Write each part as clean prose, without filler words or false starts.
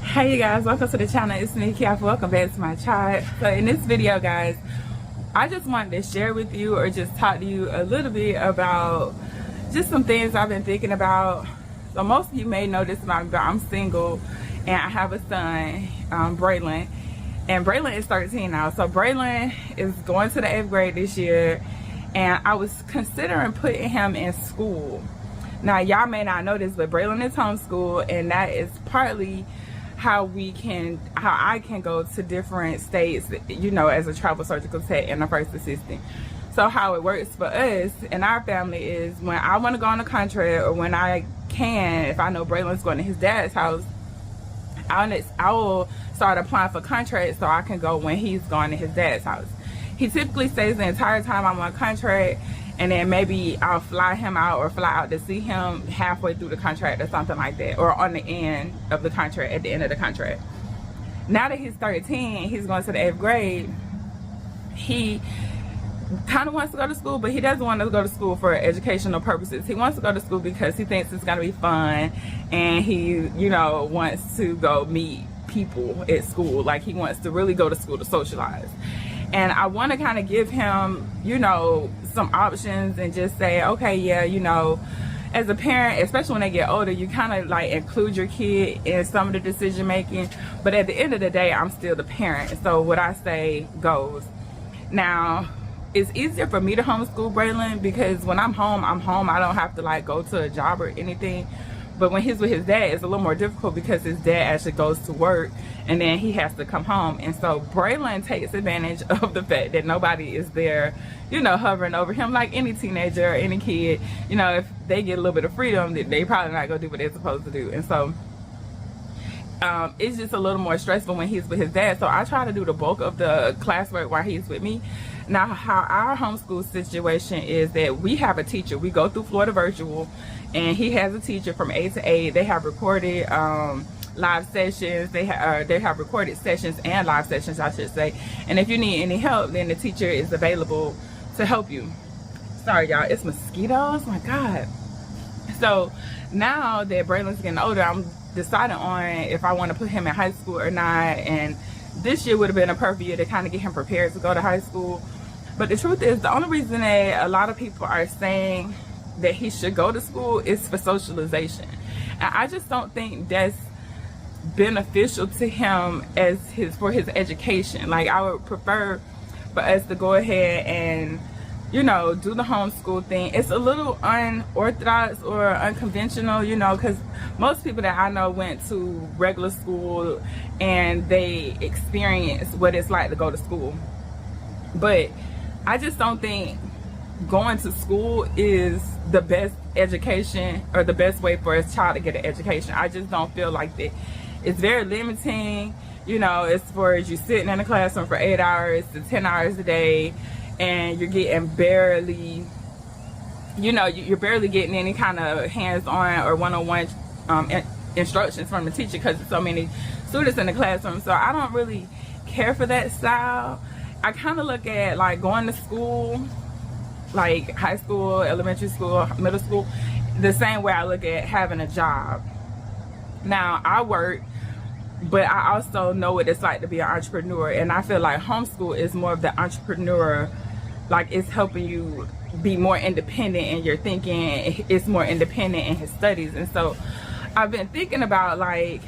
Hey you guys, welcome to the channel. It's me, Keioffa. Welcome back to my channel. So in this video, guys, I just wanted to share with you or just talk to you a little bit about just some things I've been thinking about. So most of you may know this about me, but I'm single and I have a son, Braylon, and Braylon is 13 now. So Braylon is going to the 8th grade this year, and I was considering putting him in school. Now y'all may not know this, but Braylon is homeschooled, and that is partly how I can go to different states, you know, as a travel surgical tech and a first assistant. So how it works for us and our family is when I want to go on a contract, or when I can, if I know Braylon's going to his dad's house, I will start applying for contracts so I can go when he's going to his dad's house. He typically stays the entire time I'm on contract, and then maybe I'll fly him out or fly out to see him halfway through the contract or something like that, or on the end of the contract, at the end of the contract. Now that he's 13, he's going to the 8th grade, he kind of wants to go to school, but he doesn't want to go to school for educational purposes. He wants to go to school because he thinks it's going to be fun, and he, you know, wants to go meet people at school. Like, he wants to really go to school to socialize. And I want to kind of give him, you know, some options and just say, okay, yeah, you know, as a parent, especially when they get older, you kind of like include your kid in some of the decision making. But at the end of the day, I'm still the parent. So what I say goes. Now, it's easier for me to homeschool Braylon because when I'm home, I don't have to like go to a job or anything. But when he's with his dad, it's a little more difficult because his dad actually goes to work and then he has to come home. And so Braylon takes advantage of the fact that nobody is there, you know, hovering over him like any teenager or any kid. You know, if they get a little bit of freedom, they probably not gonna do what they're supposed to do. And so it's just a little more stressful when he's with his dad. So I try to do the bulk of the classwork while he's with me. Now, how our homeschool situation is that we have a teacher. We go through Florida Virtual, and he has a teacher from 8 to 8. They have recorded live sessions. They have recorded sessions and live sessions, I should say. And if you need any help, then the teacher is available to help you. Sorry, y'all, it's mosquitoes. My God. So now that Braylon's getting older, I'm deciding on if I want to put him in high school or not. And this year would have been a perfect year to kind of get him prepared to go to high school. But the truth is, the only reason that a lot of people are saying that he should go to school is for socialization. And I just don't think that's beneficial to him as for his education. Like, I would prefer for us to go ahead and, you know, do the homeschool thing. It's a little unorthodox or unconventional, you know, because most people that I know went to regular school and they experienced what it's like to go to school. But I just don't think going to school is the best education or the best way for a child to get an education. I just don't feel like that. It's very limiting, you know, as far as you sitting in a classroom for 8 hours to 10 hours a day, and you're getting barely, you know, you're barely getting any kind of hands-on or one-on-one instructions from the teacher because there's so many students in the classroom. So I don't really care for that style. I kind of look at like going to school, like high school, elementary school, middle school, the same way I look at having a job. Now, I work, but I also know what it's like to be an entrepreneur, and I feel like homeschool is more of the entrepreneur, like it's helping you be more independent in your thinking. It's more independent in his studies. And so I've been thinking about like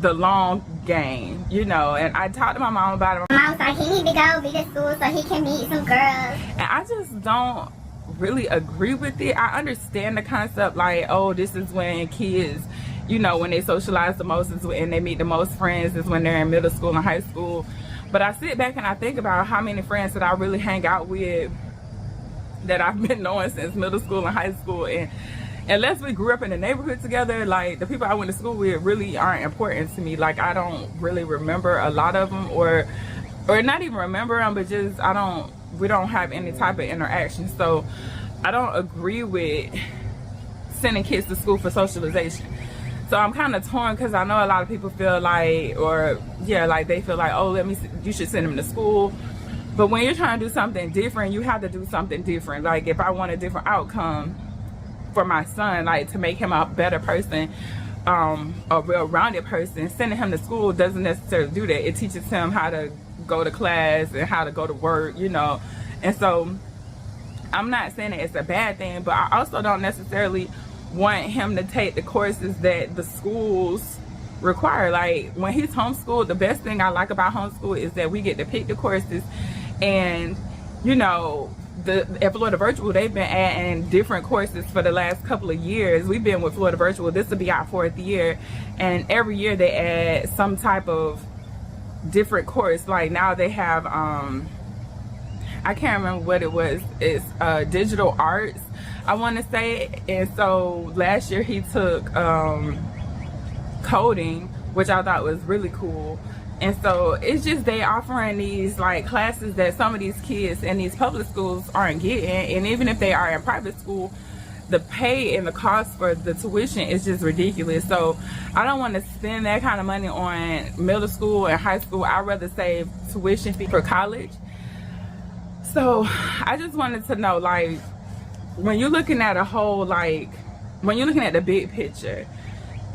the long game, you know, and I talked to my mom about it. Mom was like, he need to go be to school so he can meet some girls. And I just don't really agree with it. I understand the concept, like, oh, this is when kids, you know, when they socialize the most is when they meet the most friends, is when they're in middle school and high school. But I sit back and I think about how many friends that I really hang out with that I've been knowing since middle school and high school. And unless we grew up in the neighborhood together, like the people I went to school with really aren't important to me. Like, I don't really remember a lot of them, or not even remember them, but just we don't have any type of interaction. So I don't agree with sending kids to school for socialization. So I'm kind of torn because I know a lot of people feel like, or yeah, like they feel like, oh, you should send them to school. But when you're trying to do something different, you have to do something different. Like, if I want a different outcome for my son, like to make him a better person, a well-rounded person, sending him to school doesn't necessarily do that. It teaches him how to go to class and how to go to work, you know. And so I'm not saying that it's a bad thing, but I also don't necessarily want him to take the courses that the schools require. Like when he's homeschooled, the best thing I like about homeschool is that we get to pick the courses. And you know, at Florida Virtual, they've been adding different courses for the last couple of years. We've been with Florida Virtual, this will be our 4th year, and every year they add some type of different course. Like now they have I can't remember what it was. It's digital arts, I want to say. And so last year he took coding, which I thought was really cool. And so it's just they offering these like classes that some of these kids in these public schools aren't getting. And even if they are in private school, the pay and the cost for the tuition is just ridiculous. So I don't want to spend that kind of money on middle school and high school. I'd rather save tuition fee for college. So I just wanted to know, like, when you're looking at a whole, like, when you're looking at the big picture,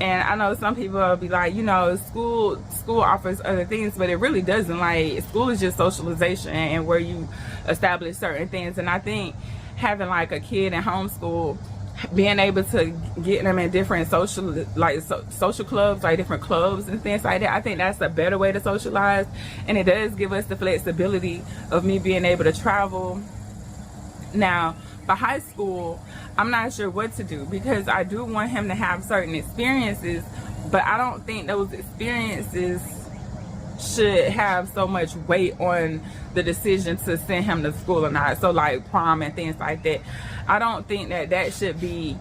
and I know some people will be like, you know, school offers other things, but it really doesn't. Like, school is just socialization and where you establish certain things. And I think having like a kid in homeschool, being able to get them in different social clubs, like different clubs and things like that, I think that's a better way to socialize. And it does give us the flexibility of me being able to travel. Now for high school, I'm not sure what to do, because I do want him to have certain experiences, but I don't think those experiences should have so much weight on the decision to send him to school or not. So like prom and things like that, I don't think that that should be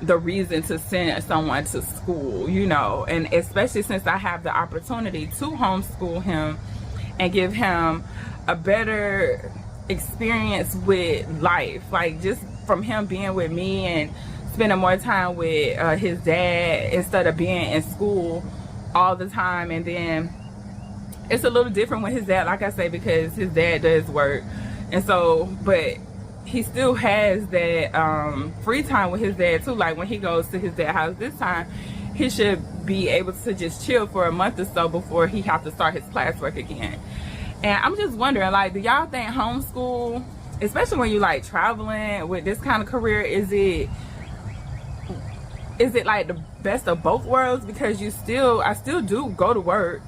the reason to send someone to school, you know. And especially since I have the opportunity to homeschool him and give him a better experience with life, like just from him being with me and spending more time with his dad instead of being in school all the time. And then it's a little different with his dad, like I say, because his dad does work, and so, but he still has that free time with his dad too. Like when he goes to his dad's house this time, he should be able to just chill for a month or so before he has to start his classwork again. And I'm just wondering, like, do y'all think homeschool, especially when you like traveling with this kind of career, is it like the best of both worlds? Because I still do go to work.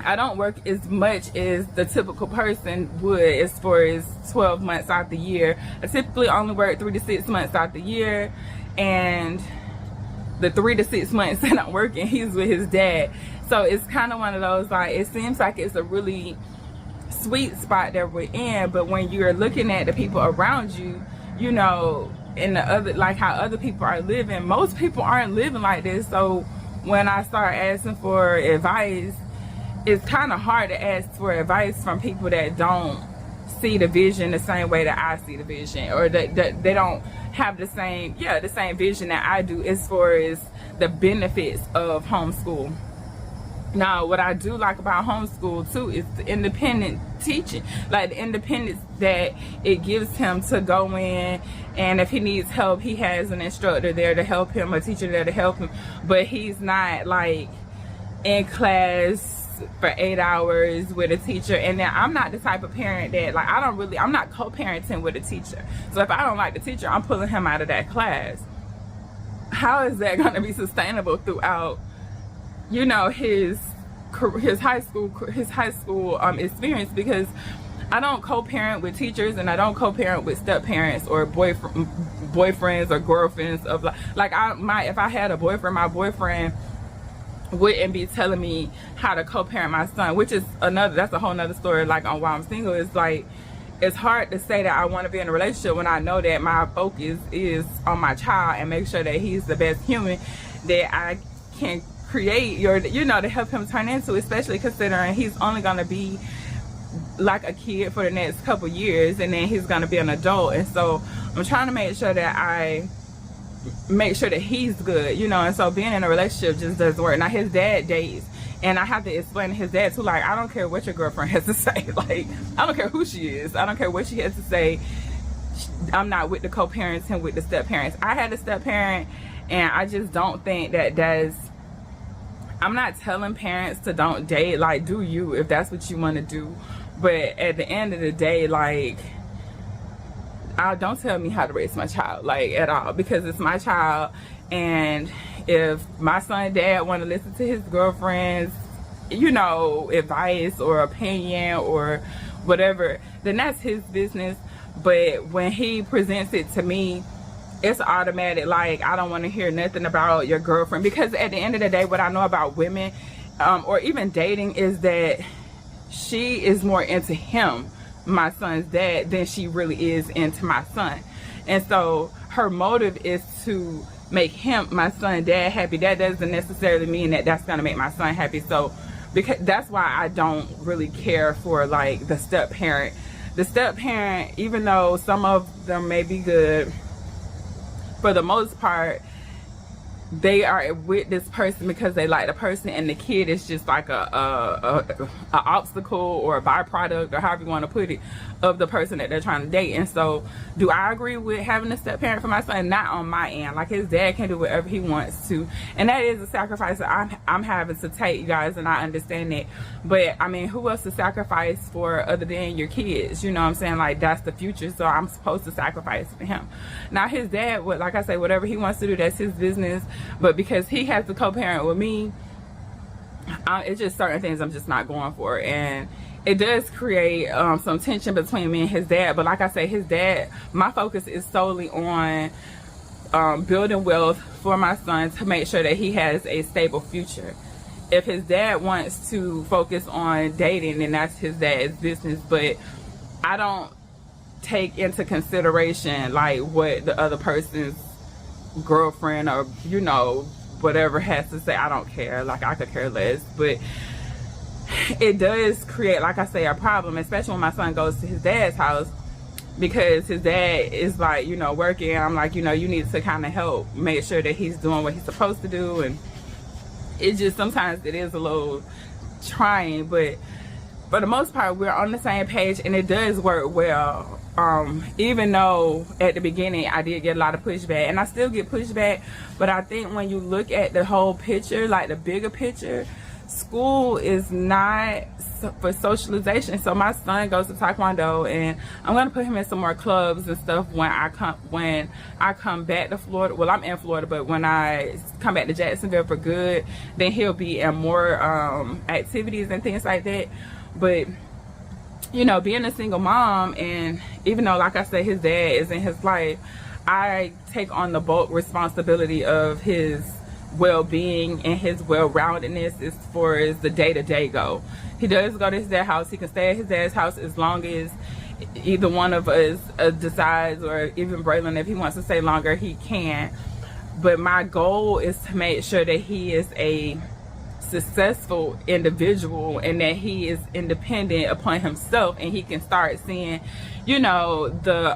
I don't work as much as the typical person would as far as 12 months out the year. I typically only work 3 to 6 months out the year, and the 3 to 6 months that I'm working, he's with his dad. So it's kind of one of those, like, it seems like it's a really sweet spot that we're in, but when you're looking at the people around you, you know, and the other, like how other people are living, most people aren't living like this. So when I start asking for advice, it's kind of hard to ask for advice from people that don't see the vision the same way that I see the vision, or that they don't have the same vision that I do as far as the benefits of homeschool. Now, what I do like about homeschool too is the independent teaching, like the independence that it gives him to go in, and if he needs help, he has an instructor there to help him, a teacher there to help him, but he's not like in class for 8 hours with a teacher. And then I'm not the type of parent that, like, I'm not co-parenting with a teacher. So if I don't like the teacher, I'm pulling him out of that class. How is that going to be sustainable throughout, you know, his high school experience? Because I don't co-parent with teachers, and I don't co-parent with step parents or boyfriends or girlfriends of like if I had a boyfriend, my boyfriend wouldn't be telling me how to co-parent my son, which is that's a whole nother story. Like on Why I'm Single, it's like, it's hard to say that I want to be in a relationship when I know that my focus is on my child and make sure that he's the best human that I can create, you know, to help him turn into, especially considering he's only going to be like a kid for the next couple years, and then he's going to be an adult. And so I'm trying to make sure that he's good, you know. And so being in a relationship just doesn't work. Now his dad dates, and I have to explain to his dad too, like, I don't care what your girlfriend has to say, like, I don't care who she is, I don't care what she has to say, I'm not with the co-parents and with the step parents. I had a step parent, And I just don't think that that's, I'm not telling parents to don't date. Like, do you if that's what you want to do, but at the end of the day, like, don't tell me how to raise my child, like, at all, because it's my child. And if my son dad want to listen to his girlfriend's, you know, advice or opinion or whatever, then that's his business. But when he presents it to me, it's automatic, like, I don't want to hear nothing about your girlfriend, because at the end of the day, what I know about women, or even dating, is that she is more into him, my son's dad, than she really is into my son. And so her motive is to make him, my son, dad, happy. That doesn't necessarily mean that that's gonna make my son happy. So because that's why I don't really care for, like, the step parent. The step parent, even though some of them may be good, for the most part, they are with this person because they like the person, and the kid is just like a obstacle or a byproduct, or however you want to put it, of the person that they're trying to date. And so, do I agree with having a step parent for my son? Not on my end. Like, his dad can do whatever he wants to, and that is a sacrifice that I'm having to take, you guys, and I understand that. But I mean, who else to sacrifice for other than your kids? You know what I'm saying? Like, that's the future, so I'm supposed to sacrifice for him. Now, his dad, like I say, whatever he wants to do, that's his business. But because he has to co-parent with me, it's just certain things I'm just not going for. And it does create some tension between me and his dad. But like I say, his dad, my focus is solely on building wealth for my son to make sure that he has a stable future. If his dad wants to focus on dating, then that's his dad's business. But I don't take into consideration, like, what the other person's girlfriend or, you know, whatever has to say. I don't care. Like, I could care less. But it does create, like I say, a problem, especially when my son goes to his dad's house, because his dad is, like, you know, working. I'm like, you know, you need to kind of help make sure that he's doing what he's supposed to do. And it just, sometimes it is a little trying, but for the most part, we're on the same page, and it does work well. Even though at the beginning I did get a lot of pushback, and I still get pushback, but I think when you look at the whole picture, like the bigger picture, school is not for socialization. So my son goes to Taekwondo, and I'm gonna put him in some more clubs and stuff when I come back to Florida. Well, I'm in Florida, but when I come back to Jacksonville for good, then he'll be in more activities and things like that. But you know, being a single mom, and even though, like I said, his dad is in his life, I take on the bulk responsibility of his well-being and his well-roundedness as far as the day-to-day go. He does go to his dad's house. He can stay at his dad's house as long as either one of us decides, or even Braylon, if he wants to stay longer, he can. But my goal is to make sure that he is a successful individual, and that he is independent upon himself, and he can start seeing, you know, the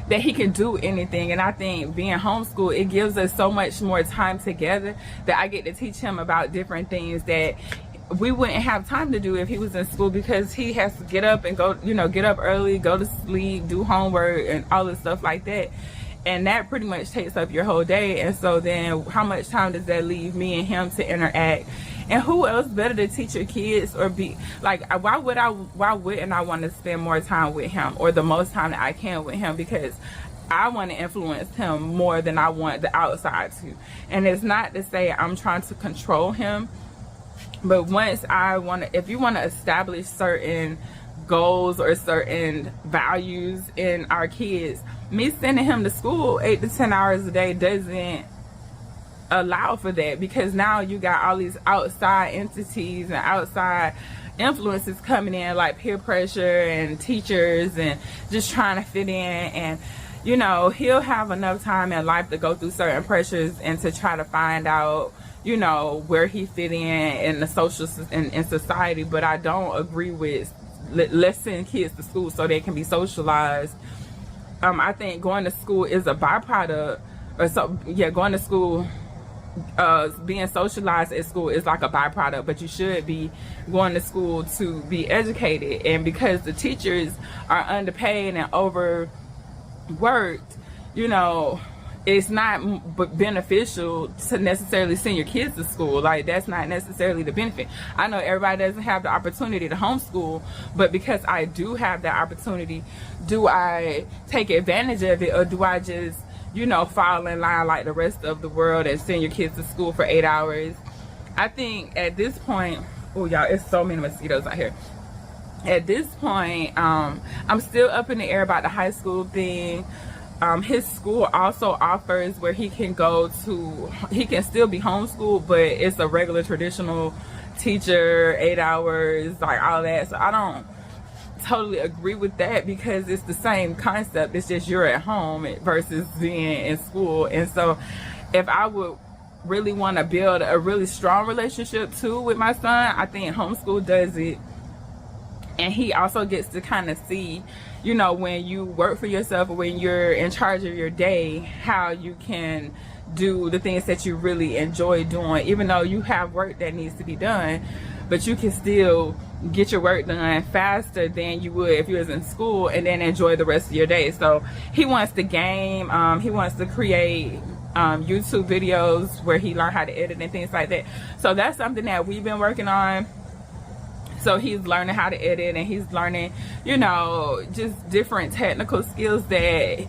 that he can do anything. And I think being homeschooled, it gives us so much more time together, that I get to teach him about different things that we wouldn't have time to do if he was in school, because he has to get up and go, you know, get up early, go to sleep, do homework and all this stuff like that. And that pretty much takes up your whole day. And so then how much time does that leave me and him to interact? And who else better to teach your kids, or be like, why wouldn't I want to spend more time with him, or the most time that I can with him? Because I want to influence him more than I want the outside to. And it's not to say I'm trying to control him, but if you want to establish certain goals or certain values in our kids, me sending him to school 8 to 10 hours a day doesn't allow for that, because now you got all these outside entities and outside influences coming in, like peer pressure and teachers, and just trying to fit in. And you know, he'll have enough time in life to go through certain pressures and to try to find out, you know, where he fit in the social in society. But I don't agree with let's send kids to school so they can be socialized. I think going to school is a byproduct, or so. Yeah, going to school, being socialized at school is like a byproduct, but you should be going to school to be educated. And because the teachers are underpaid and overworked, you know, it's not beneficial to necessarily send your kids to school. Like, that's not necessarily the benefit. I know everybody doesn't have the opportunity to homeschool, but because I do have that opportunity, do I take advantage of it, or do I just, you know, fall in line like the rest of the world and send your kids to school for 8 hours? I think at this point, oh y'all, it's so many mosquitoes out here. At this point, I'm still up in the air about the high school thing. His school also offers where he can go to, he can still be homeschooled, but it's a regular traditional teacher, 8 hours, like all that. So I don't totally agree with that, because it's the same concept. It's just you're at home versus being in school. And so if I would really want to build a really strong relationship too with my son, I think homeschool does it. And he also gets to kind of see, you know, when you work for yourself, or when you're in charge of your day, how you can do the things that you really enjoy doing, even though you have work that needs to be done, but you can still get your work done faster than you would if you was in school, and then enjoy the rest of your day. So he wants to game, he wants to create YouTube videos where he learned how to edit and things like that. So that's something that we've been working on. So he's learning how to edit, and he's learning, you know, just different technical skills that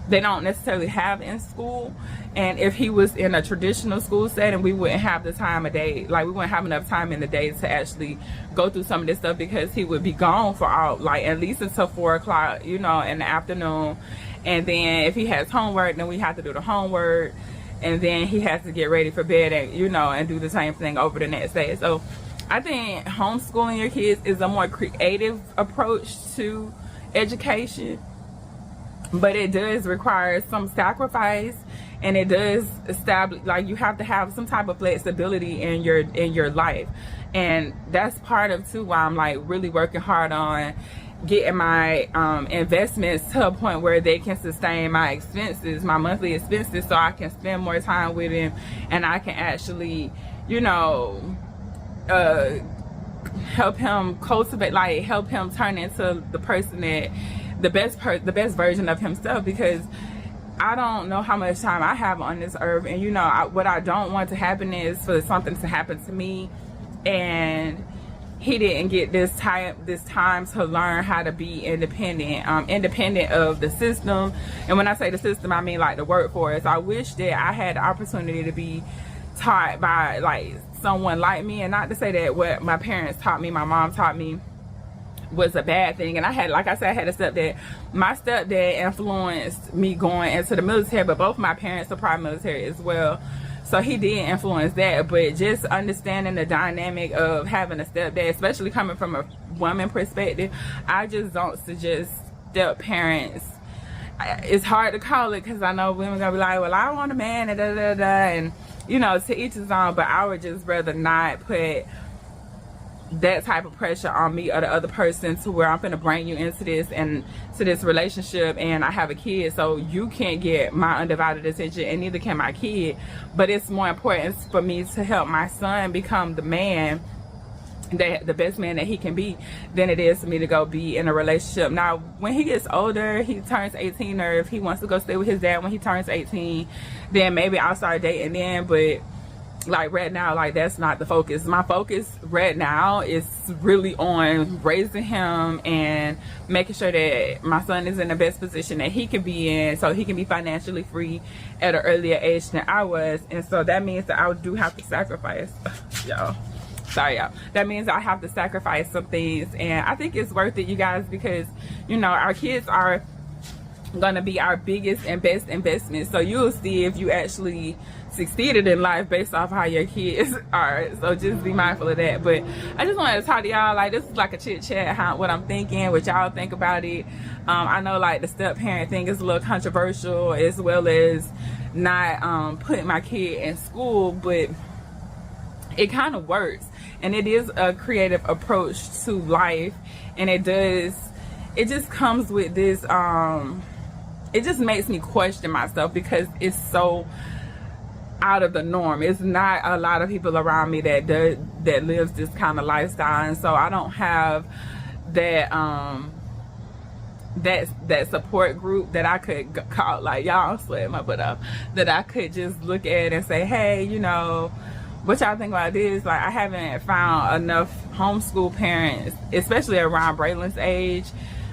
they don't necessarily have in school. And if he was in a traditional school setting, we wouldn't have the time of day, like we wouldn't have enough time in the day to actually go through some of this stuff, because he would be gone for at least until 4 o'clock, you know, in the afternoon. And then if he has homework, then we have to do the homework, and then he has to get ready for bed, and, you know, and do the same thing over the next day. So I think homeschooling your kids is a more creative approach to education, but it does require some sacrifice, and it does establish, like, you have to have some type of flexibility in your life. And that's part of too why I'm like really working hard on getting my investments to a point where they can sustain my expenses, my monthly expenses, so I can spend more time with him, and I can actually, you know, help him cultivate, like help him turn into the person that the best version of himself. Because I don't know how much time I have on this earth, and you know, what I don't want to happen is for something to happen to me and he didn't get this time to learn how to be independent, independent of the system. And when I say the system, I mean like the workforce. I wish that I had the opportunity to be taught by like someone like me, and not to say that what my parents taught me, my mom taught me, was a bad thing. And I had, like I said, I had a stepdad. My stepdad influenced me going into the military, but both my parents are prior military as well, so he did influence that. But just understanding the dynamic of having a stepdad, especially coming from a woman perspective, I just don't suggest step parents. It's hard to call it, because I know women gonna be like, well, I want a man, and da da da, and you know, to each his own. But I would just rather not put that type of pressure on me or the other person, to where I'm gonna bring you into this and to this relationship, and I have a kid, so you can't get my undivided attention, and neither can my kid. But it's more important for me to help my son become the man, the best man that he can be, than it is for me to go be in a relationship. Now when he gets older, he turns 18, or if he wants to go stay with his dad when he turns 18, then maybe I'll start dating then. But like right now, like that's not the focus. My focus right now is really on raising him and making sure that my son is in the best position that he can be in, so he can be financially free at an earlier age than I was. And so that means that I do have to sacrifice y'all. Sorry y'all, that means I have to sacrifice some things, and I think it's worth it, you guys, because you know, our kids are gonna be our biggest and best investment. So you'll see if you actually succeeded in life based off how your kids are. So just be mindful of that. But I just wanted to talk to y'all, like, this is like a chit chat, what I'm thinking, what y'all think about it. I know like the step parent thing is a little controversial, as well as not putting my kid in school, but it kind of works, and it is a creative approach to life. And it just comes with this it just makes me question myself, because it's so out of the norm. It's not a lot of people around me that lives this kind of lifestyle, and so I don't have that that support group that I could call, like, y'all, I'm sweating my butt off, that I could just look at and say, hey, you know, what y'all think about this? Like, I haven't found enough homeschool parents, especially around Braylon's age,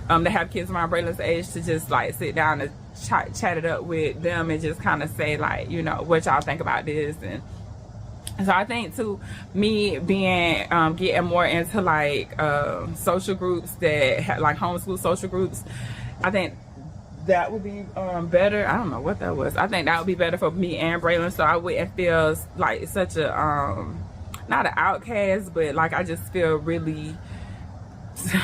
that have kids around Braylon's age, to just like sit down and chat it up with them and just kind of say, like, you know, what y'all think about this. And so I think too, me being getting more into like social groups that like homeschool social groups, I think that would be better. I don't know what that was. I think that would be better for me and Braylon, so I wouldn't feel like such a not an outcast, but like I just feel really,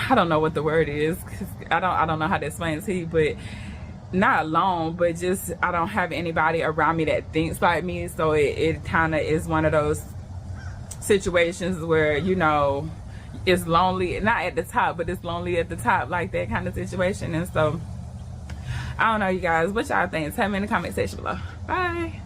I don't know what the word is, 'cause I don't know how to explain it to you, but not alone, but just I don't have anybody around me that thinks like me. So it kind of is one of those situations where, you know, it's lonely, not at the top, but it's lonely at the top, like that kind of situation. And so I don't know, you guys, what y'all think? Tell me in the comment section below. Bye.